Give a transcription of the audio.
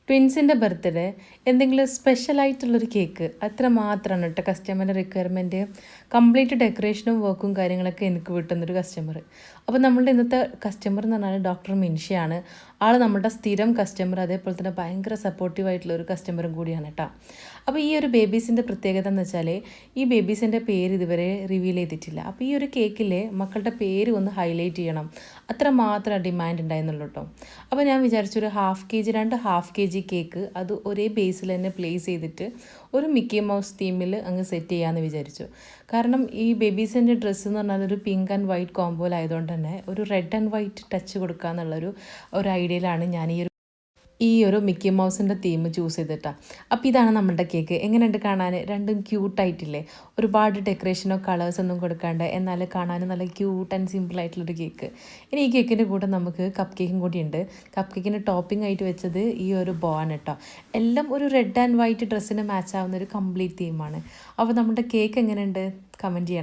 ട്വിൻസിൻ്റെ birthday എന്തെങ്കിലും സ്പെഷ്യലായിട്ടുള്ളൊരു cake അത്ര മാത്രമാണ് കേട്ടോ കസ്റ്റമറിൻ്റെ റിക്വയർമെൻറ്റ്. കംപ്ലീറ്റ് ഡെക്കറേഷനും വർക്കും കാര്യങ്ങളൊക്കെ എനിക്ക് കിട്ടുന്നൊരു കസ്റ്റമർ. അപ്പോൾ നമ്മളുടെ ഇന്നത്തെ കസ്റ്റമർ എന്ന് പറഞ്ഞാൽ ഡോക്ടർ മിൻഷിയാണ്. ആൾ നമ്മുടെ സ്ഥിരം കസ്റ്റമർ, അതേപോലെ തന്നെ ഭയങ്കര സപ്പോർട്ടീവായിട്ടുള്ള ഒരു കസ്റ്റമറും കൂടിയാണ് കേട്ടോ. അപ്പോൾ ഈ ഒരു ബേബീസിൻ്റെ പ്രത്യേകത എന്ന് വെച്ചാൽ ഈ ബേബീസിൻ്റെ പേര് ഇതുവരെ റിവീൽ ചെയ്തിട്ടില്ല. അപ്പോൾ ഈ ഒരു കേക്കിലെ മക്കളുടെ പേര് ഒന്ന് ഹൈലൈറ്റ് ചെയ്യണം, അത്ര മാത്രം ഡിമാൻഡ് ഉണ്ടായിരുന്നുള്ളൂ കേട്ടോ. അപ്പോൾ ഞാൻ വിചാരിച്ചൊരു രണ്ട് ഹാഫ് കെ ജി കേക്ക് അത് ഒരേ ബേസിൽ തന്നെ പ്ലേസ് ചെയ്തിട്ട് ഒരു മിക്കി മൗസ് തീമിൽ അങ്ങ് സെറ്റ് ചെയ്യാമെന്ന് വിചാരിച്ചു. കാരണം ഈ ബേബീസിൻ്റെ ഡ്രസ്സ് എന്ന് പറഞ്ഞാൽ ഒരു പിങ്ക് ആൻഡ് വൈറ്റ് കോംബോയിലായതുകൊണ്ട് തന്നെ ഒരു റെഡ് ആൻഡ് വൈറ്റ് ടച്ച് കൊടുക്കുക എന്നുള്ളൊരു ഐഡിയയിലാണ് ഞാൻ ഈ ഒരു മിക്കി മൗസിൻ്റെ തീം ചൂസ് ചെയ്തിട്ടാണ്. അപ്പോൾ ഇതാണ് നമ്മുടെ കേക്ക്. എങ്ങനെയുണ്ട് കാണാൻ? രണ്ടും ക്യൂട്ടായിട്ടില്ലേ? ഒരുപാട് ഡെക്കറേഷനോ കളേഴ്സ് ഒന്നും കൊടുക്കാണ്ട് എന്നാൽ കാണാൻ നല്ല ക്യൂട്ട് ആൻഡ് സിമ്പിളായിട്ടുള്ളൊരു കേക്ക്. ഇനി ഈ കേക്കിൻ്റെ കൂടെ നമുക്ക് കപ്പ് കേക്കും കൂടിയുണ്ട്. കപ്പ് കേക്കിന് ടോപ്പിംഗ് ആയിട്ട് വെച്ചത് ഈ ഒരു ബോ ആണ് കേട്ടോ. എല്ലാം ഒരു റെഡ് ആൻഡ് വൈറ്റ് ഡ്രസ്സിന് മാച്ച് ആവുന്ന ഒരു കംപ്ലീറ്റ് തീമാണ്. അപ്പോൾ നമ്മുടെ കേക്ക് എങ്ങനെയുണ്ട്? കമൻറ്റ് ചെയ്യണം.